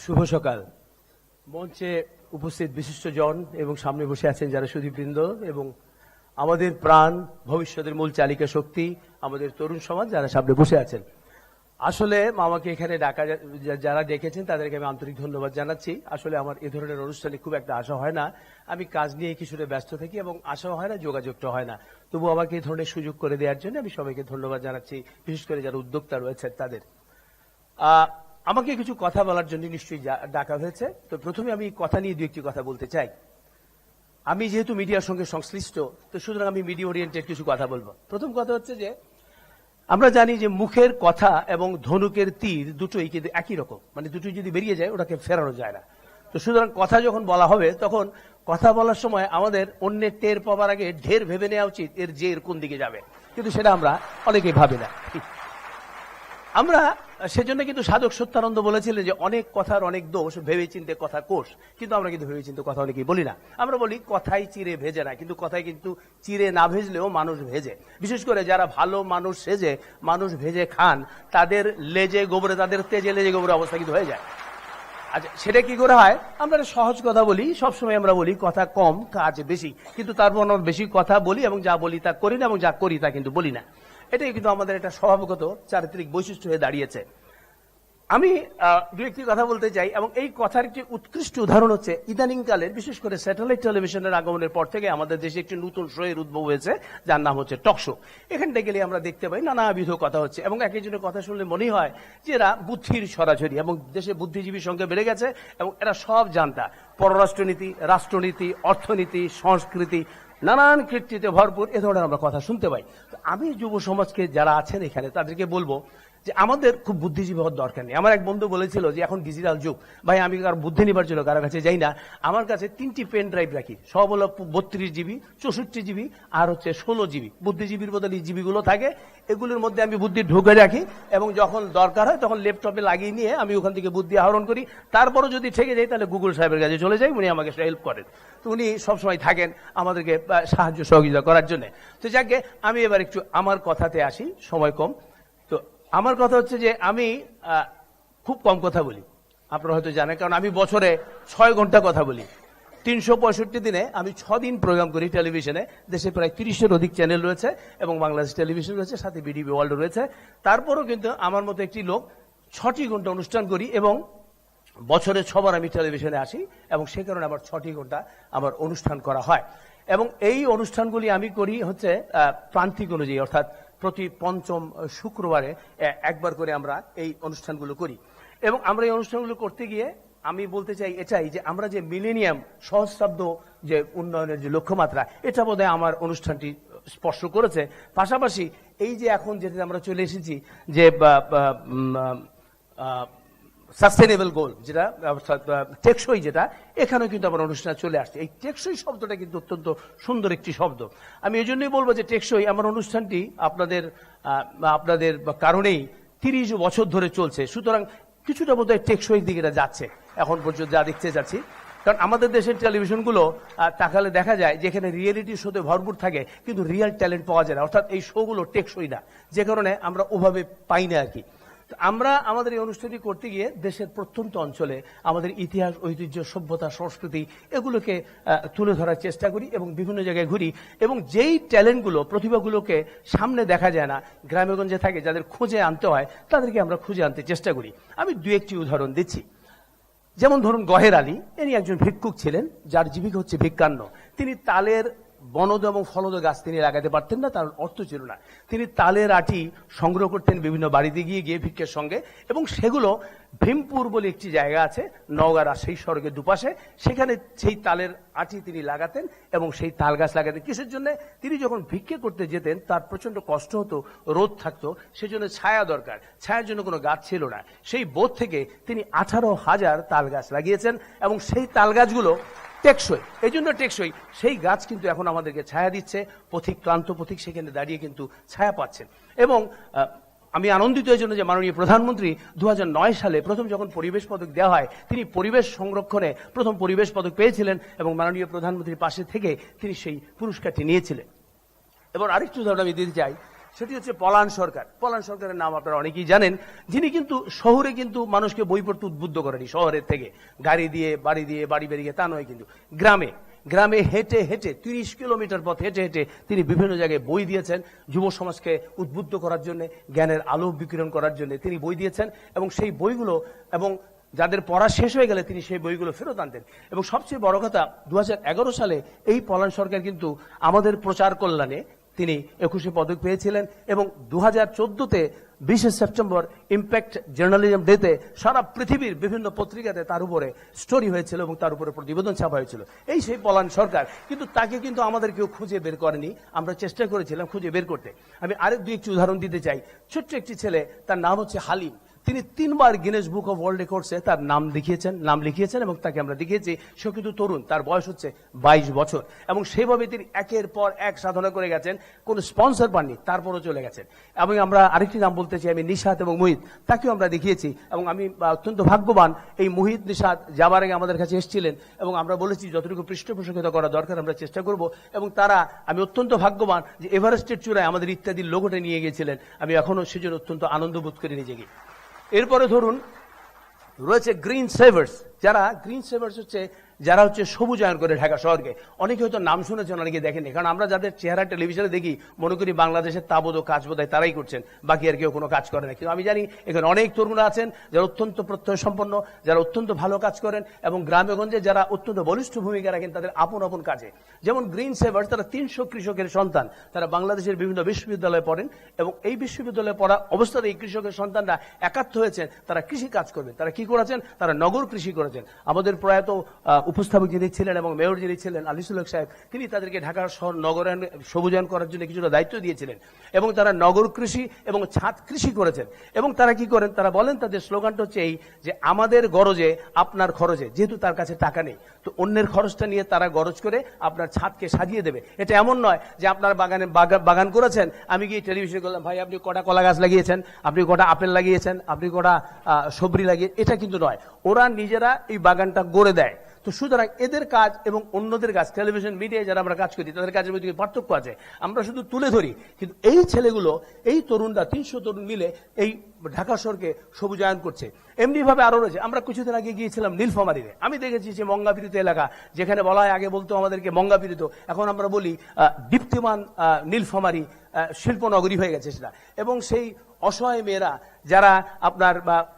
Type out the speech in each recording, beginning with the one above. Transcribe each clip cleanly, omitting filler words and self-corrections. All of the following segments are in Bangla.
শুভ সকাল। মঞ্চে উপস্থিত বিশিষ্টজন এবং সামনে বসে আছেন যারা সুধীবৃন্দ এবং আমাদের প্রাণ ভবিষ্যতের মূল চালিকা শক্তি আমাদের তরুণ সমাজ যারা সামনে বসে আছেন। আসলে আমাকে এখানে ডাকা যারা ডেকেছেন তাদেরকে আমি আন্তরিক ধন্যবাদ জানাচ্ছি। আসলে আমার এ ধরনের অনুষ্ঠানে খুব একটা আশা হয় না, আমি কাজ নিয়ে কিছুটা ব্যস্ত থাকি এবং আশাও হয় না, যোগাযোগটা হয় না। তবু আমাকে এই ধরনের সুযোগ করে দেওয়ার জন্য আমি সবাইকে ধন্যবাদ জানাচ্ছি, বিশেষ করে যারা উদ্যোক্তা রয়েছেন তাদের। আমাকে কিছু কথা বলার জন্য নিশ্চয়ই ডাকা হয়েছে। তো প্রথমে আমি কথা নিয়ে দু একটি কথা বলতে চাই। আমি যেহেতু মিডিয়ার সঙ্গে সংশ্লিষ্ট, তো সুতরাং আমি মিডিয়া ওরিয়েন্টেড কিছু কথা বলবো। প্রথম কথা হচ্ছে যে আমরা জানি যে মুখের কথা এবং ধনুকের তীর দুটোই কিন্তু একই রকম, মানে দুটোই যদি বেরিয়ে যায় ওটাকে ফেরানো যায় না। তো সুতরাং কথা যখন বলা হবে তখন কথা বলার সময় আমাদের অন্যের টের পাওয়ার আগে ঢের ভেবে নেওয়া উচিত এর জের কোন দিকে যাবে, কিন্তু সেটা আমরা অনেকেই ভাবি না। আমরা সেজন্য কিন্তু সাধক সত্যানন্দ বলেছিলেন যে অনেক কথার অনেক দোষ, ভেবে চিন্তে কথা কোষ। কিন্তু আমরা কিন্তু ভেবে চিন্তে কথা অনেকেই বলি না। আমরা বলি কথাই চিরে ভেজে না, কিন্তু কথাই কিন্তু চিরে না ভেজলেও মানুষ ভেজে। বিশেষ করে যারা ভালো মানুষ সেজে মানুষ ভেজে খান, তাদের লেজে গোবরে, তাদের তেজে লেজে গোবরে অবস্থা কিন্তু হয়ে যায়। আচ্ছা, সেটা কি করে হয়? আমরা সহজ কথা বলি, সবসময় আমরা বলি কথা কম কাজ বেশি, কিন্তু তারপর আমরা বেশি কথা বলি এবং যা বলি তা করি না, এবং যা করি তা কিন্তু বলি না। এটাই কিন্তু আমাদের একটা স্বভাবগত চারিত্রিক বৈশিষ্ট্য হয়ে দাঁড়িয়েছে। আমি দু একটি কথা বলতে চাই, এবং এই কথার একটি উৎকৃষ্ট উদাহরণ হচ্ছে ইদানিংকালের, বিশেষ করে স্যাটেলাইট টেলিভিশনের আগমনের পর থেকে আমাদের দেশে একটি নতুন শোয়ের উদ্ভব হয়েছে, যার নাম হচ্ছে টক শো। এখানটা গেলে আমরা দেখতে পাই নানাবিধ কথা হচ্ছে, এবং এক একজনের কথা শুনলে মনে হয় যে এরা বুদ্ধির সরাসরি, এবং দেশে বুদ্ধিজীবীর সংখ্যা বেড়ে গেছে, এবং এরা সব জানতা। পররাষ্ট্রনীতি, রাষ্ট্রনীতি, অর্থনীতি, সংস্কৃতি, নানান কৃতিত্বে ভরপুর এ ধরনের আমরা কথা শুনতে পাই। তো আমি যুব সমাজকে যারা আছেন এখানে তাদেরকে বলবো যে আমাদের খুব বুদ্ধিজীবী হওয়ার দরকার নেই। আমার এক বন্ধু বলেছিল যে এখন ডিজিটাল যুগ, ভাই আমি কারো বুদ্ধি নিবার জন্য কারো কাছে যাই না, আমার কাছে 3টি পেন ড্রাইভ রাখি, সব হলো 32 জিবি, 64 জিবি আর হচ্ছে 16 জিবি। বুদ্ধিজীবীর বদলে জিবিগুলো থাকে, এগুলোর মধ্যে আমি বুদ্ধি ঢুকে রাখি, এবং যখন দরকার হয় তখন ল্যাপটপে লাগিয়ে নিয়ে আমি ওখান থেকে বুদ্ধি আহরণ করি। তারপরও যদি ঠেকে যাই তাহলে গুগল সাহেবের কাছে চলে যাই, উনি আমাকে হেল্প করেন। তো উনি সবসময় থাকেন আমাদেরকে সাহায্য সহযোগিতা করার জন্য। তো যাকে আমি এবার একটু আমার কথাতে আসি, সময় কম। তো আমার কথা হচ্ছে যে আমি খুব কম কথা বলি, আপনারা হয়তো জানেন, কারণ আমি বছরে 6 ঘন্টা কথা বলি। 365 দিনে আমি 6 দিন প্রোগ্রাম করি টেলিভিশনে। দেশে প্রায় 30-এর অধিক চ্যানেল রয়েছে, এবং বাংলাদেশ টেলিভিশন রয়েছে, সাথে বিডিবি ওয়ার্ল্ড রয়েছে। তারপরও কিন্তু আমার মতো একটি লোক 6টি ঘন্টা অনুষ্ঠান করি, এবং বছরে 6 বার আমি টেলিভিশনে আসি, এবং সে কারণে আবার 6টি ঘন্টা আমার অনুষ্ঠান করা হয়। এবং এই অনুষ্ঠানগুলি আমি করি হচ্ছে প্রান্তিক অনুযায়ী, অর্থাৎ প্রতি পঞ্চম শুক্রবারে একবার করে আমরা এই অনুষ্ঠানগুলো করি। এবং আমরা এই অনুষ্ঠানগুলো করতে গিয়ে আমি বলতে চাই এটাই যে আমরা যে মিলেনিয়াম সহস্রাব্দ যে উন্নয়নের যে লক্ষ্যমাত্রা, এটা বোধহয় আমার অনুষ্ঠানটি স্পর্শ করেছে। পাশাপাশি এই যে এখন যেটা আমরা চলে এসেছি যে সাস্টেনেবল গোল, যেটা টেকসই, যেটা এখানেও কিন্তু আমার অনুষ্ঠানে চলে আসছে। এই টেকসই শব্দটা কিন্তু অত্যন্ত সুন্দর একটি শব্দ। আমি এই জন্যই বলবো যে টেকসই আমার অনুষ্ঠানটি আপনাদের কারণেই 30 বছর ধরে চলছে। সুতরাং কিছুটা বোধহয় টেকসই দিকে যাচ্ছে এখন পর্যন্ত যা দেখতে যাচ্ছি। কারণ আমাদের দেশের টেলিভিশনগুলো তাকালে দেখা যায় যেখানে রিয়েলিটি শোতে ভরপুর থাকে, কিন্তু রিয়েল ট্যালেন্ট পাওয়া যায় না, অর্থাৎ এই শোগুলো টেকসই না, যে কারণে আমরা ওভাবে পাই না আর কি। আমরা আমাদের এই অনুষ্ঠানটি করতে গিয়ে দেশের প্রত্যন্ত অঞ্চলে আমাদের ইতিহাস, ঐতিহ্য, সভ্যতা, সংস্কৃতি এগুলোকে তুলে ধরার চেষ্টা করি, এবং বিভিন্ন জায়গায় ঘুরি। এবং যেই ট্যালেন্টগুলো, প্রতিভাগুলোকে সামনে দেখা যায় না, গ্রামেগঞ্জে থাকে, যাদের খুঁজে আনতে হয়, তাদেরকে আমরা খুঁজে আনতে চেষ্টা করি। আমি 2-1টি উদাহরণ দিচ্ছি। যেমন ধরুন গহের আলী, ইনি একজন ভিক্ষুক ছিলেন, যার জীবিকা হচ্ছে ভিক্ষান্ন। তিনি তালের বনদ এবং ফলদ গাছ তিনি লাগাতে পারতেন না, তার অর্থ ছিল না। তিনি তালের আটি সংগ্রহ করতেন বিভিন্ন বাড়িতে গিয়ে গিয়ে ভিক্ষের সঙ্গে, এবং সেগুলো ভীমপুর বলে একটি জায়গা আছে নওগাঁ রাজশাহী সড়কের দুপাশে, সেখানে সেই তালের আটি তিনি লাগাতেন এবং সেই তাল গাছ লাগাতেন। কিসের জন্য? তিনি যখন ভিক্ষে করতে যেতেন তার প্রচন্ড কষ্ট হতো, রোদ থাকতো, সেজন্য ছায়া দরকার, ছায়ার জন্য কোনো গাছ ছিল না। সেই বোধ থেকে তিনি 18,000 তাল গাছ লাগিয়েছেন, এবং সেই তাল গাছগুলো টেকসই। এই জন্য টেকসই, সেই গাছ কিন্তু এখন আমাদেরকে ছায়া দিচ্ছে, পথিক, ক্লান্ত পথিক সেখানে দাঁড়িয়ে কিন্তু ছায়া পাচ্ছেন। এবং আমি আনন্দিত এই জন্য যে মাননীয় প্রধানমন্ত্রী 2009 সালে প্রথম যখন পরিবেশ পদক দেওয়া হয়, তিনি পরিবেশ সংরক্ষণে প্রথম পরিবেশ পদক পেয়েছিলেন, এবং মাননীয় প্রধানমন্ত্রীর পাশে থেকে তিনি সেই পুরস্কারটি নিয়েছিলেন। এবার আরেকটু উদাহরণ আমি দিতে চাই, সেটি হচ্ছে পলান সরকার। পলান সরকারের নাম আপনারা অনেকেই জানেন, যিনি কিন্তু শহরে কিন্তু মানুষকে বই পড়তে উদ্বুদ্ধ করেনি। শহরের থেকে গাড়ি দিয়ে বাড়ি বেরিয়ে তা নয়, কিন্তু গ্রামে গ্রামে হেঁটে হেঁটে 30 কিলোমিটার পথ হেঁটে হেঁটে তিনি বিভিন্ন জায়গায় বই দিয়েছেন, যুব সমাজকে উদ্বুদ্ধ করার জন্য, জ্ঞানের আলো বিকিরণ করার জন্য তিনি বই দিয়েছেন। এবং সেই বইগুলো এবং যাদের পড়া শেষ হয়ে গেলে তিনি সেই বইগুলো ফেরত আনতেন। এবং সবচেয়ে বড় কথা, 2011 সালে এই পলান সরকার কিন্তু আমাদের প্রচার কল্যাণে তিনি 21 পদক পেয়েছিলেন। এবং 2014-তে 20 সেপ্টেম্বর ইম্প্যাক্ট জার্নালিজম ডেতে সারা পৃথিবীর বিভিন্ন পত্রিকাতে তার উপরে স্টোরি হয়েছিল এবং তার উপরে প্রতিবেদন ছাপা হয়েছিল। এই সেই পলান সরকার, কিন্তু তাকে কিন্তু আমাদের কেউ খুঁজে বের করেনি। আমরা চেষ্টা করেছিলাম খুঁজে বের করতে। আমি আরেক দুই একটি উদাহরণ দিতে চাই। ছোট্ট একটি ছেলে, তার নাম হচ্ছে হালিম। তিনি 3 বার গিনেস বুক অফ ওয়ার্ল্ড রেকর্ডসে তার নাম লিখিয়েছেন এবং তাকে আমরা দেখিয়েছি। সে কিন্তু তরুণ, তার বয়স হচ্ছে 22 বছর এবং সেভাবে তিনি একের পর এক সাধনা করে গেছেন, কোনো স্পন্সর পাননি, তারপরও চলে গেছেন। এবং আমরা আরেকটি নাম বলতে চাই, আমি নিশাত এবং মুহিত, তাকেও আমরা দেখিয়েছি। এবং আমি অত্যন্ত ভাগ্যবান, এই মুহিত নিশাত যাবার আগে আমাদের কাছে এসেছিলেন এবং আমরা বলেছি যতটুকু পৃষ্ঠপোষকতা করা দরকার আমরা চেষ্টা করব। এবং তারা, আমি অত্যন্ত ভাগ্যবান যে এভারেস্টের চূড়ায় আমাদের ইত্যাদির লোগোটা নিয়ে গিয়েছিলেন। আমি এখনো সেজন্য অত্যন্ত আনন্দ বোধ করি নিজেকে। এরপরে ধরুন রয়েছে গ্রিন সেভার্স। যারা গ্রিন সেভার্স হচ্ছে যারা হচ্ছে সবুজায়ন করে ঢাকা শহরকে। অনেকে হয়তো নাম শুনেছেন, অনেকে দেখেননি, কারণ আমরা যাদের চেহারা টেলিভিশনে দেখি মনে করি বাংলাদেশের তাবদ ও কাজ বোধহয় তারাই করছেন, বাকি আর কেউ কোনো কাজ করে না। কিন্তু আমি জানি এখানে অনেক তরুণরা আছেন যারা অত্যন্ত প্রত্যয় সম্পন্ন, যারা অত্যন্ত ভালো কাজ করেন এবং গ্রামেগঞ্জে যারা অত্যন্ত বলিষ্ঠ ভূমিকা রাখেন তাদের আপন আপন কাজে। যেমন গ্রিন সেভার্স, তারা 300 কৃষকের সন্তান, তারা বাংলাদেশের বিভিন্ন বিশ্ববিদ্যালয়ে পড়েন এবং এই বিশ্ববিদ্যালয়ে পড়া অবস্থায় এই কৃষকের সন্তানরা একাত্ম হয়েছেন, তারা কৃষি কাজ করবেন। তারা কি করেছেন? তারা নগর কৃষি করেছেন। আমাদের প্রয়াত উপস্থাপক যিনি ছিলেন এবং মেয়র যিনি ছিলেন আনিসুল হক সাহেব, তিনি তাদেরকে ঢাকা শহর নগরায়ন সবুজায়ন করার জন্য কিছুটা দায়িত্ব দিয়েছিলেন এবং তারা নগর কৃষি এবং ছাদ কৃষি করেছেন। এবং তারা কি করেন? তারা বলেন, তাদের স্লোগানটা হচ্ছে এই যে আমাদের গরজে আপনার খরচে, যেহেতু তার কাছে টাকা নেই তো অন্যের খরচটা নিয়ে তারা গরজ করে আপনার ছাদকে সাজিয়ে দেবে। এটা এমন নয় যে আপনার বাগানে বাগান করেছেন, আমি গিয়ে টেলিভিশনে বললাম ভাই আপনি কটা কলা গাছ লাগিয়েছেন, আপনি কটা আপেল লাগিয়েছেন, আপনি কটা সবরি লাগিয়ে, এটা কিন্তু নয়। ওরা নিজেরা এই বাগানটা গড়ে দেয়। তো সুতরাং এদের কাজ এবং অন্যদের কাজ, টেলিভিশন মিডিয়ায় যারা আমরা কাজ করি তাদের কাজের মধ্যে পার্থক্য আছে, আমরা শুধু তুলে ধরি। কিন্তু এই ছেলেগুলো, এই তরুণরা, 300 তরুণ মিলে এই ঢাকা শহরকে সবুজায়ন করছে। এমনি ভাবে আরো রয়েছে। আমরা কিছুদিন আগে গিয়েছিলাম নীলফামারীতে। আমি দেখেছি যে মঙ্গাপীড়িত এলাকা, যেখানে বলা হয় আগে বলতো আমাদেরকে মঙ্গাপীড়িত, এখন আমরা বলি দীপ্তিমান নীলফামারী শিল্পনগরী হয়ে গেছে সেটা। এবং সেই অসহায় মেয়েরা যারা আপনার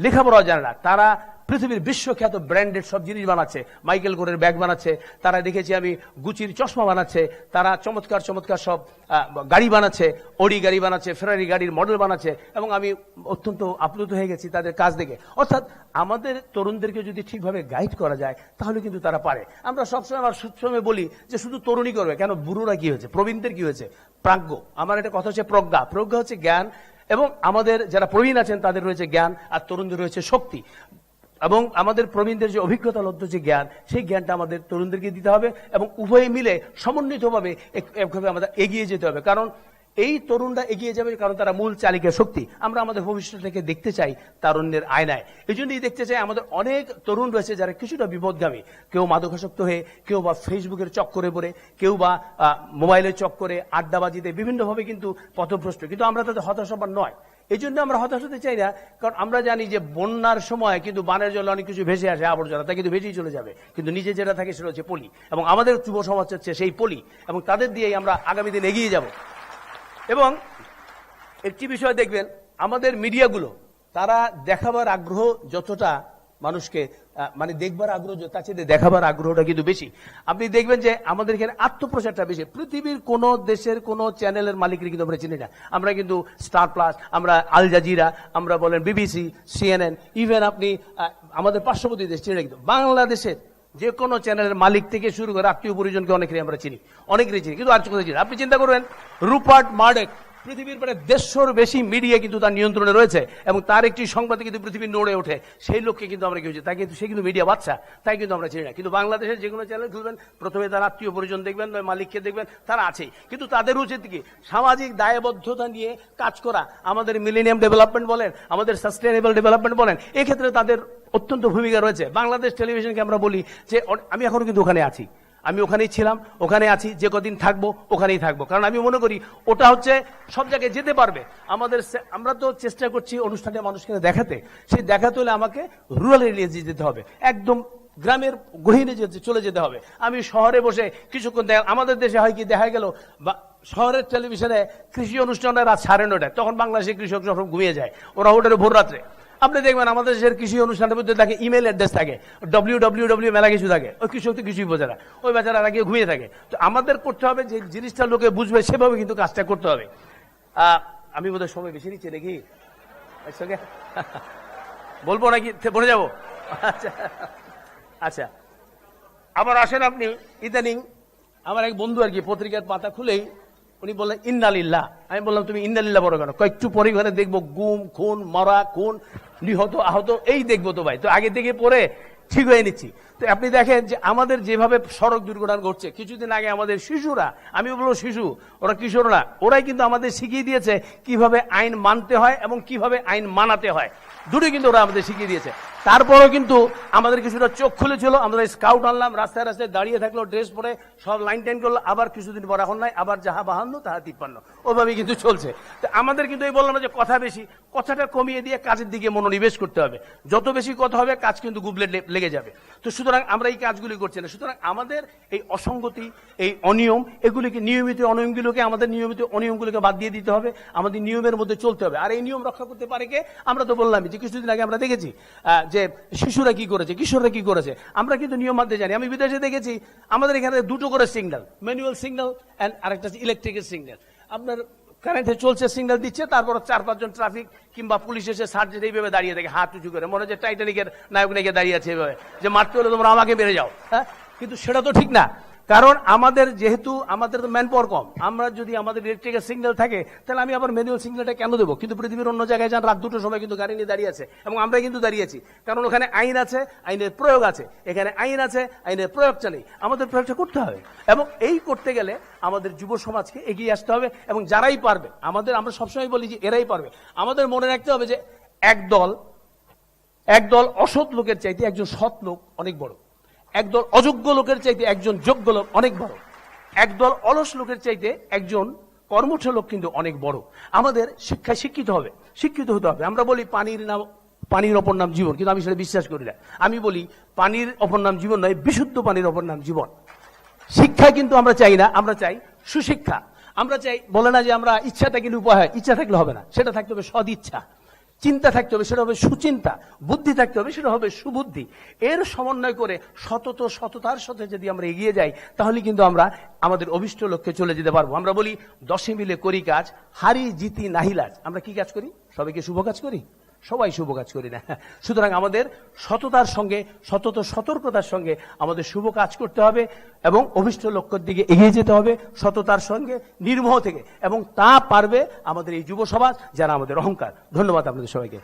লেখাপড়া জানে না, তারা পৃথিবীর বিশ্বখ্যাত ব্র্যান্ডেড সব জিনিস বানাচ্ছে, মাইকেল কোরের ব্যাগ বানাচ্ছে, তারা দেখেছি আমি গুচির চশমা বানাচ্ছে, তারা চমৎকার চমৎকার সব গাড়ি বানাচ্ছে, অডি গাড়ি বানাচ্ছে, ফেরারি গাড়ির মডেল বানাচ্ছে। এবং আমি অত্যন্ত আপ্লুত হয়ে গেছি তাদের কাজ দেখে। অর্থাৎ আমাদের তরুণদেরকে যদি ঠিকভাবে গাইড করা যায় তাহলে কিন্তু তারা পারে। আমরা সবসময় আমার সবসময় বলি যে শুধু তরুণই করবে কেন, বুড়োরা কি হয়েছে, প্রবীণদের কি হয়েছে? প্রাজ্ঞ, আমার একটা কথা হচ্ছে প্রজ্ঞা। প্রজ্ঞা হচ্ছে জ্ঞান, এবং আমাদের যারা প্রবীণ আছেন তাদের রয়েছে জ্ঞান, আর তরুণদের রয়েছে শক্তি। এবং আমাদের প্রবীণদের যে অভিজ্ঞতা লব্ধ যে জ্ঞান, সেই জ্ঞানটা আমাদের তরুণদেরকে দিতে হবে এবং উভয়ে মিলে সমন্বিতভাবে একভাবে আমাদের এগিয়ে যেতে হবে। কারণ এই তরুণরা এগিয়ে যাবে কারণ তারা মূল চালিকা শক্তি। আমরা আমাদের ভবিষ্যৎটাকে দেখতে চাই তারুণ্যের আয়নায়। এই জন্যই দেখতে চাই আমাদের অনেক তরুণ রয়েছে যারা কিছুটা বিপদগামী, কেউ মাদকাসক্ত হয়ে, কেউ বা ফেসবুকের চক্করে পড়ে, কেউ বা মোবাইলের চক্করে, আড্ডাবাজিতে বিভিন্নভাবে কিন্তু পথভ্রষ্ট। কিন্তু আমরা তাদের হতাশাবান নয়। এই জন্য আমরা হতাশ হতে চাই না, কারণ আমরা জানি যে বন্যার সময় কিন্তু বানের জলে অনেক কিছু ভেসে আসে, আবর্জনা, তা কিন্তু ভেসেই চলে যাবে, কিন্তু নিচে যেটা থাকে সেটা হচ্ছে পলি। এবং আমাদের যুব সমাজ হচ্ছে সেই পলি, এবং তাদের দিয়েই আমরা আগামী দিন এগিয়ে যাব। এবং একটি বিষয় দেখবেন, আমাদের মিডিয়াগুলো তারা দেখাবার আগ্রহ যতটা মানুষকে মানে দেখবার আগ্রহ, তার চেয়ে দেখাবার আগ্রহটা কিন্তু বেশি। আপনি দেখবেন যে আমাদের এখানে আত্মপ্রচারটা বেশি। পৃথিবীর কোন দেশের কোন চ্যানেলের মালিকের কিন্তু আমরা চিনি না। আমরা কিন্তু স্টার প্লাস, আমরা আল জাজিরা, আমরা বলেন বিবিসি, সিএনএন, ইভেন আপনি আমাদের পার্শ্ববর্তী দেশ চিনি না, কিন্তু বাংলাদেশের যে কোনো চ্যানেলের মালিক থেকে শুরু করে আত্মীয় পরিজনকে অনেকেরই আমরা চিনি, অনেকেরই চিনি, কিন্তু আর কোথাও চিনি। আপনি চিন্তা করবেন রুপার্ট মার্ডক, পৃথিবীর প্রায় 150-র বেশি মিডিয়া কিন্তু তার নিয়ন্ত্রণে রয়েছে, এবং তার একটি সংবাদে কিন্তু পৃথিবীর নড়ে ওঠে। সেই লোককে কিন্তু আমরা কি হচ্ছে, তাই কিন্তু সে কিন্তু মিডিয়া বাচ্চা, তাই কিন্তু আমরা চিনি না। কিন্তু বাংলাদেশের যে কোনো চ্যানেল খুলবেন, প্রথমে তার আত্মীয় পরিজন দেখবেন, মালিককে দেখবেন, তারা আছেই। কিন্তু তাদের উচিত কি সামাজিক দায়বদ্ধতা নিয়ে কাজ করা। আমাদের মিলেনিয়াম ডেভেলপমেন্ট বলেন, আমাদের সাস্টেনেবল ডেভেলপমেন্ট বলেন, এক্ষেত্রে তাদের অত্যন্ত ভূমিকা রয়েছে। বাংলাদেশ টেলিভিশনকে আমরা বলি যে আমি এখনো কিন্তু ওখানে আছি, আমি ওখানেই ছিলাম, ওখানে আছি, যে কদিন থাকবো ওখানেই থাকবো, কারণ আমি মনে করি ওটা হচ্ছে সব জায়গায় যেতে পারবে। আমরা তো চেষ্টা করছি অনুষ্ঠানে মানুষকে দেখাতে, সেই দেখাতে হলে আমাকে রুরাল এরিয়া যেতে হবে, একদম গ্রামের গহীনে চলে যেতে হবে। আমি শহরে বসে কিছুক্ষণ আমাদের দেশে হয় কি দেখা গেল শহরের টেলিভিশনে কৃষি অনুষ্ঠানে রাত 9:30, তখন বাংলাদেশের কৃষক সব ঘুমিয়ে যায়, ওরা ওঠে ভোর রাত্রে। আপনি দেখবেন আমাদের দেশের কৃষি অনুষ্ঠানের মধ্যে থাকে ইমেল অ্যাড্রেস থাকে, www মেলা কিছু থাকে, ওই কৃষক তো কিছুই বোঝে না, ওই বেচারা গিয়ে ঘুমিয়ে থাকে। তো আমাদের করতে হবে যে জিনিসটা লোকে বুঝবে সেভাবে কিন্তু কাজটা করতে হবে। আমি বোধহয় সময় বেশি নিচ্ছি নাকি, একসঙ্গে বলবো নাকি বলে যাবো? আচ্ছা আচ্ছা, আবার আসেন আপনি, ইদানিং আমার এক বন্ধু আর কি পত্রিকার পাতা খুলেই উনি বললেন ইন্নালিল্লাহ। আমি বললাম তুমি ইন্নালিল্লাহ বড় কেন? কয়েকটু পরে ঘরে দেখবো গুম খুন মরা খুন নিহত আহত এই দেখবো। তো ভাই তো আগে থেকে পরে ঠিক হয়ে নিচ্ছি। তো আপনি দেখেন যে আমাদের যেভাবে সড়ক দুর্ঘটনা ঘটছে, কিছুদিন আগে আমাদের শিশুরা, আমি বলবো শিশু, ওরা কিশোর না, ওরাই কিন্তু আমাদের শিখিয়ে দিয়েছে কিভাবে আইন মানতে হয় এবং কিভাবে আইন মানাতে হয়, দুটোই কিন্তু ওরা আমাদের শিখিয়ে দিয়েছে। তারপরও কিন্তু আমাদের কিছুটা চোখ খুলেছিল, আমরা স্কাউট আনলাম, রাস্তায় রাস্তায় দাঁড়িয়ে থাকলো, ড্রেস পরে সব লাইন টাইন করলো, আবার কিছুদিন পর এখন নাই, আবার যাহা 52 তাহা 53, ওইভাবেই কিন্তু চলছে। তো আমাদের কিন্তু এই বললাম যে কথা বেশি, কথাটা কমিয়ে দিয়ে কাজের দিকে মনোনিবেশ করতে হবে। যত বেশি কথা হবে কাজ কিন্তু গুবলে লেগে যাবে। তো সুতরাং আমরা এই কাজগুলি করছি না। সুতরাং আমাদের এই অসঙ্গতি, এই অনিয়ম, এগুলিকে নিয়মিত অনিয়মগুলোকে, আমাদের নিয়মিত অনিয়মগুলোকে বাদ দিয়ে দিতে হবে, আমাদের নিয়মের মধ্যে চলতে হবে। আর এই নিয়ম রক্ষা করতে পারে কে? আমরা তো বললাম যে কিছুদিন আগে আমরা দেখেছি যে শিশুরা কি করেছে, কিশোররা কি করেছে, আমরা কিন্তু নিয়ম মানতে জানি। আমি বিদেশে দেখেছি আমাদের এখানে দুটো করে সিগন্যাল, ম্যানুয়াল সিগন্যাল এন্ড আরেকটা ইলেকট্রিক্যাল সিগন্যাল। আপনার কারেন্টে চলছে, সিগন্যাল দিচ্ছে, তারপর 4-5 জন ট্রাফিক কিংবা পুলিশ এসে সার্জেন্ট এইভাবে দাঁড়িয়ে থাকে হাত উঁচু করে, মনে হচ্ছে টাইটানিকের নায়ক নায়িকা দাঁড়িয়ে আছে এইভাবে, যে মারতে হলে তোমরা আমাকে মেরে যাও। হ্যাঁ, কিন্তু সেটা তো ঠিক না, কারণ আমাদের যেহেতু আমাদের তো ম্যান পাওয়ার কম, আমরা যদি আমাদের ইলেকট্রিক্যাল সিগন্যাল থাকে তাহলে আমি আবার ম্যানুয়াল সিগন্যালটা কেন দেবো? কিন্তু পৃথিবীর অন্য জায়গায় যান রাত 2টোর সময় কিন্তু গাড়ি নিয়ে দাঁড়িয়ে আছে, এবং আমরা কিন্তু দাঁড়িয়েছি, কারণ ওখানে আইন আছে, আইনের প্রয়োগ আছে। এখানে আইন আছে, আইনের প্রয়োগটা নেই, আমাদের প্রয়োগটা করতে হবে। এবং এই করতে গেলে আমাদের যুব সমাজকে এগিয়ে আসতে হবে, এবং যারাই পারবে, আমরা সবসময় বলি যে এরাই পারবে। আমাদের মনে রাখতে হবে যে একদল অসৎ লোকের চাইতে একজন সৎ লোক অনেক বড়, একদল অযোগ্য লোকের চাইতে একজন যোগ্য লোক অনেক বড়, একদল অলস লোকের চাইতে একজন কর্মঠ লোক কিন্তু অনেক বড়। আমাদের শিক্ষায় শিক্ষিত হতে হবে। আমরা বলি পানির অপর নাম জীবন, কিন্তু আমি সেটা বিশ্বাস করি না। আমি বলি পানির অপর নাম জীবন নয়, বিশুদ্ধ পানির অপর নাম জীবন। শিক্ষা কিন্তু আমরা চাই না, আমরা চাই সুশিক্ষা। আমরা চাই, বলে না যে আমরা ইচ্ছা থাকলে উপায় হয়, ইচ্ছা থাকলে হবে না, সেটা থাকতে হবে সদিচ্ছা, চিন্তা থাকতে হবে, সেটা হবে সুচিন্তা, বুদ্ধি থাকতে হবে, সেটা হবে সুবুদ্ধি। এর সমন্বয় করে সততার সাথে যদি আমরা এগিয়ে যাই, তাহলে কিন্তু আমরা আমাদের অভিষ্ট লক্ষ্যে চলে যেতে পারবো। আমরা বলি 10 মিলে করি কাজ, হারি জিতি নাহিলাজ। আমরা কি কাজ করি? সবাইকে শুভ কাজ করি? সবাই শুভ কাজ করি না। সুতরাং আমাদের সততার সঙ্গে, সতর্কতার সঙ্গে আমাদের শুভ কাজ করতে হবে এবং অভিষ্ট লক্ষ্যের দিকে এগিয়ে যেতে হবে সততার সঙ্গে, নির্মোহ থেকে। এবং তা পারবে আমাদের এই যুব সমাজ, যারা আমাদের অহংকার। ধন্যবাদ আপনাদের সবাইকে।